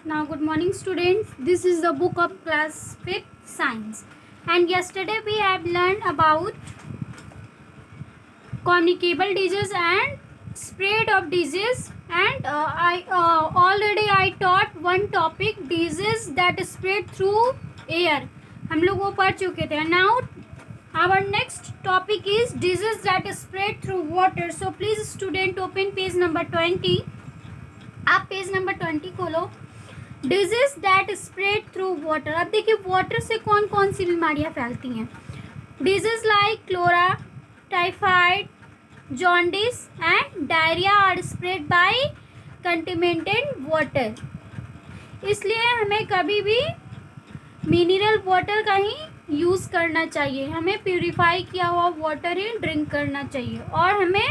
Now, good morning, students. This is the book of class 5th science. And yesterday we have learned about communicable disease and spread of disease. And I already I taught one topic, disease that spread through air. हम लोग वो पढ़ चुके थे. Now our next topic is disease that spread through water. So please student open page number 20. आप page number 20 खोलो. Disease that spread through water. अब देखिए वाटर से कौन कौन सी बीमारियां फैलती हैं. Disease like cholera, typhoid, jaundice and diarrhoea are spread by contaminated water. इसलिए हमें कभी भी मिनरल वाटर का ही यूज़ करना चाहिए. हमें प्यूरिफाई किया हुआ वाटर ही ड्रिंक करना चाहिए. और हमें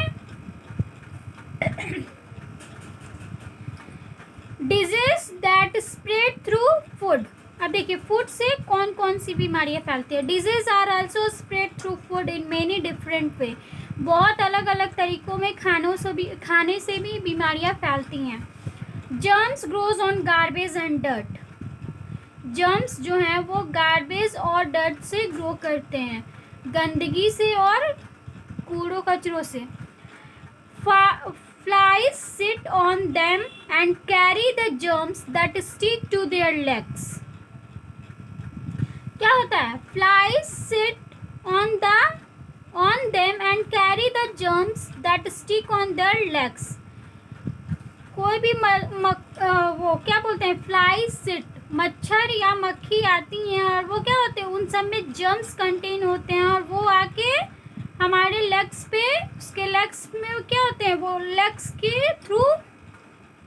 disease that spread through food. अब देखिए फूड से कौन कौन सी बीमारियां फैलती है. Disease are also spread through food in many different way. बहुत अलग अलग तरीकों में खाने से भी बीमारियां फैलती हैं. Germs grows on garbage and dirt. Germs जो हैं वो गार्बेज और डर्ट से ग्रो करते हैं, गंदगी से और कूड़ों कचरों से. Flies sit on them and carry the germs that stick to their legs. क्या होता है? Flies sit on them and carry the germs that stick on their legs. कोई भी वो क्या बोलते हैं, फ्लाइज सिट, मच्छर या मक्खी आती हैं और वो क्या होते हैं, उन सब में जर्म्स कंटेन होते हैं और वो आके हमारे लेग्स पे, उसके लेग्स में क्या होते हैं, वो लेग्स के थ्रू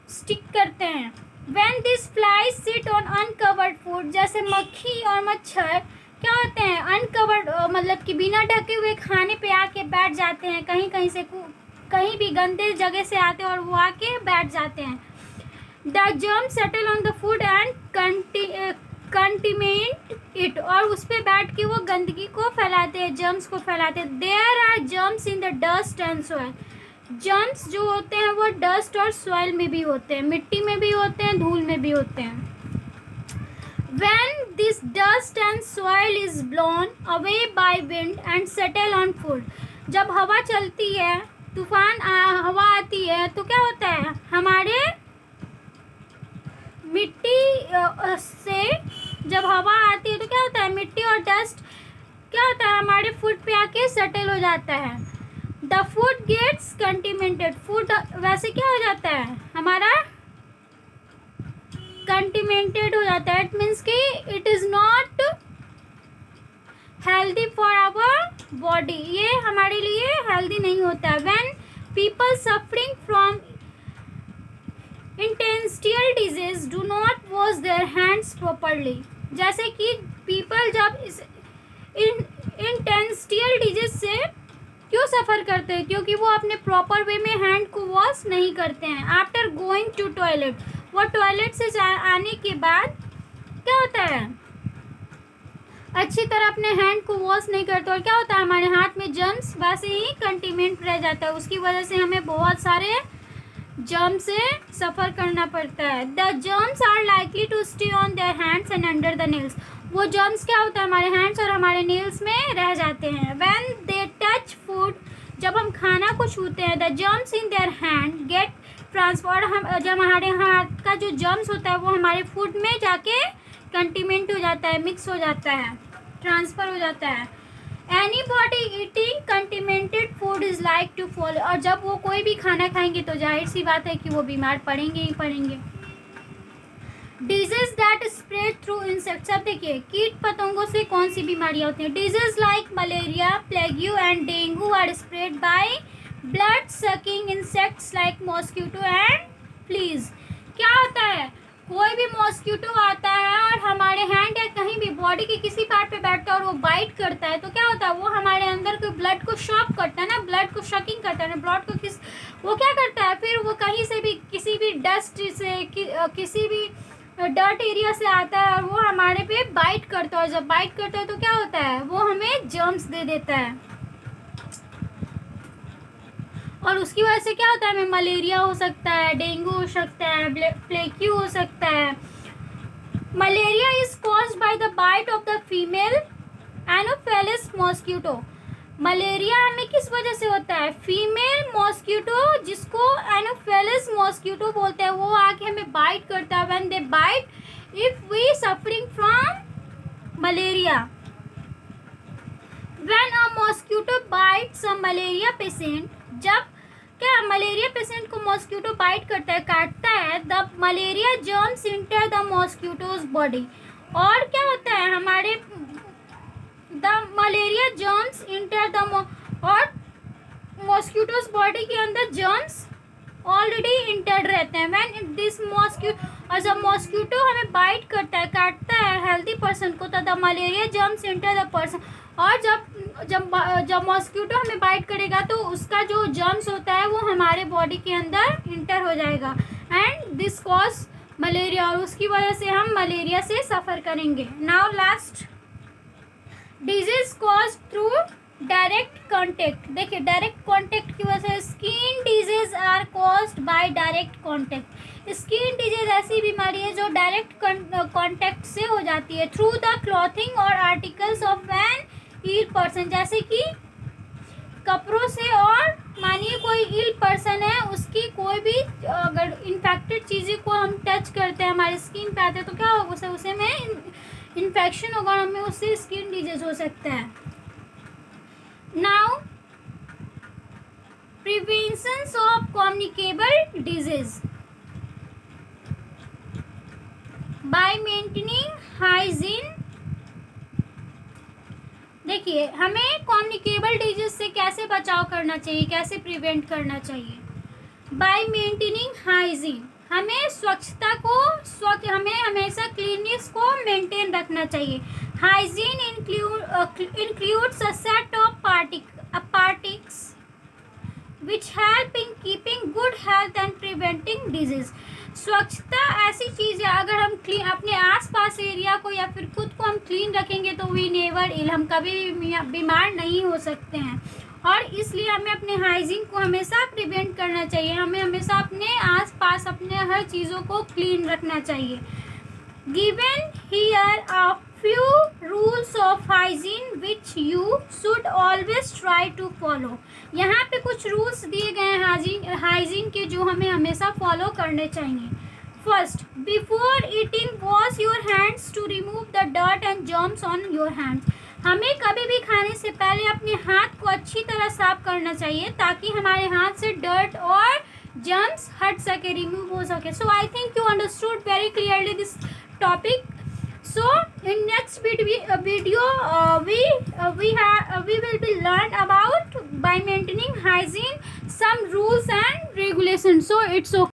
स्टिक करते हैं. When this flies sit on uncovered food, जैसे मक्खी और मच्छर क्या होते हैं, अनकवर्ड मतलब कि बिना ढके हुए खाने पे आके बैठ जाते हैं. कहीं से कहीं भी गंदे जगह से आते हैं और वो आके बैठ जाते हैं. The germ settle on the food and contaminate it, और उस पर बैठ के वो गंदगी को फैलाते हैं, जर्म्स को फैलाते हैं. There are germs in the dust and soil. Germs जो होते हैं वो डस्ट और सॉइल में भी होते हैं, मिट्टी में भी होते हैं, धूल में भी होते हैं. When this dust and soil is blown away by wind and settle on food. जब हवा चलती है, तूफान हवा आती है तो क्या होता है, हमारे मिट्टी से जब हवा आती है तो क्या होता है, मिट्टी और डस्ट क्या होता है, हमारे फूड पे आके सेटल हो जाता है. The food gets contaminated. Food वैसे क्या हो जाता है, हमारा कंटिमेंटेड हो जाता है. इट मीन्स कि it is not healthy for our body. ये हमारे लिए हेल्दी नहीं होता है. When people suffering from intestinal disease do not wash their hands properly. जैसे कि पीपल जब इस इंटेस्टाइनल डिजीज से क्यों सफ़र करते हैं, क्योंकि वो अपने प्रॉपर वे में हैंड को वॉश नहीं करते हैं. आफ्टर गोइंग टू टॉयलेट, वो टॉयलेट से आने के बाद क्या होता है, अच्छी तरह अपने हैंड को वॉश नहीं करते और क्या होता है, हमारे हाथ में जर्म्स वैसे ही कंटेमिनेट रह जाता है. उसकी वजह से हमें बहुत सारे जर्म से सफ़र करना पड़ता है. The germs are likely to stay on their hands and under the nails. वो जर्म्स क्या होता है, हमारे हैंड्स और हमारे नेल्स में रह जाते हैं. व्हेन दे टच फूड, जब हम खाना को छूते हैं, the germs in their hand get transfer. हम जब हमारे हाथ का जो जर्म्स होता है वो हमारे फूड में जाके कंटिमेंट हो जाता है, मिक्स हो जाता है, ट्रांसफ़र हो जाता है. Anybody eating contaminated food is like to fall. और जब वो कोई भी खाना खाएंगे तो जाहिर सी बात है कि वो बीमार पड़ेंगे ही पड़ेंगे. Disease that spread through insects. अब देखिए कीट पतंगों से कौन सी बीमारियां होती हैं. Disease like malaria, plague and dengue are spread by blood sucking insects like mosquito and fleas. क्या होता है, कोई भी मॉस्किटो आता है और हमारे हैंड या कहीं भी बॉडी के किसी पार्ट पे बैठता है और वो बाइट करता है तो क्या होता है, वो हमारे अंदर के ब्लड को शॉक करता है ना, ब्लड को शॉकिंग करता है ना, ब्लड को वो क्या करता है, फिर वो कहीं से भी किसी भी डस्ट से किसी भी डर्ट एरिया से आता है और वो हमारे पे बाइट करता है. और जब बाइट करता है तो क्या होता है, वो हमें जर्म्स दे देता है. और उसकी वजह से क्या होता है, हमें मलेरिया हो सकता है, डेंगू हो सकता है, प्लेक्यू हो सकता है, malaria is caused by the bite of the female anopheles mosquito. Malaria हमें किस वजह से होता है? फीमेल मॉस्किटो जिसको एनोफेलिस मॉस्किटो बोलते हैं, वो आके हमें बाइट करता है। When they bite, if we suffering from malaria, when a mosquito bites a malaria patient, जब क्या मलेरिया पेशेंट को मॉस्किटो बाइट करता है, काटता है, the malaria germs enter the mosquito's body. और क्या होता है हमारे the malaria germs enter the और मॉस्किटोज बॉडी के अंदर जर्म्स ऑलरेडी इंटर्ड रहते हैं। व्हेन दिस मॉस्किटो, और जब मॉस्किटो हमें बाइट करता है, काटता है हेल्दी पर्सन को, तो the malaria germs enter the person. और जब मॉस्किटो हमें बाइट करेगा तो उसका जो जर्म्स होता है वो हमारे बॉडी के अंदर इंटर हो जाएगा, एंड दिस कॉज मलेरिया, और उसकी वजह से हम मलेरिया से सफ़र करेंगे। Now last, disease cause through direct contact. देखिए डायरेक्ट कॉन्टेक्ट की वजह से skin disease are caused by direct contact. Skin disease ऐसी बीमारी है जो डायरेक्ट कॉन्टेक्ट से हो जाती है, थ्रू द क्लॉथिंग और articles of an ill person, जैसे कि कपड़ों से। और मानिए कोई इल पर्सन है, उसकी कोई भी अगर इन्फेक्टेड चीज़ें को हम टच करते हैं, हमारी स्किन पे आते हैं, तो क्या होगा, उसे में इन्फेक्शन होगा, हमें उससे स्किन डिजीज हो सकता है। Now prevention of communicable disease bye maintaining hygiene. देखिए हमें कम्युनिकेबल डिजीज से कैसे बचाव करना चाहिए, कैसे प्रिवेंट करना चाहिए? बाय मेंटेनिंग हाइजीन, हमें स्वच्छता को हमें हमेशा क्लीननेस को मेंटेन रखना चाहिए। Hygiene includes a set of practices which help in keeping good health and preventing disease। स्वच्छता ऐसी चीज़ है, अगर हम अपने आसपास एरिया को या फिर खुद को हम क्लीन रखेंगे तो वी नेवर इल, हम कभी भी बीमार नहीं हो सकते हैं। और इसलिए हमें अपने हाइजीन को हमेशा प्रिवेंट करना चाहिए, हमें हमेशा अपने आसपास अपने हर चीज़ों को क्लीन रखना चाहिए। Given here a few rules of hygiene which you should always try to follow। यहाँ पे कुछ रूल्स दिए गए हैं हाइजीन के, जो हमें हमेशा फॉलो करने चाहिए। First, before eating wash your hands to remove the dirt and germs on your hands. हमें कभी भी खाने से पहले अपने हाथ को अच्छी तरह साफ करना चाहिए, ताकि हमारे हाथ से डर्ट और जर्म्स हट सके, रिमूव हो सके। So I think you understood very clearly this topic। So in next video we will be learn about by maintaining hygiene some rules and regulations, so it's okay।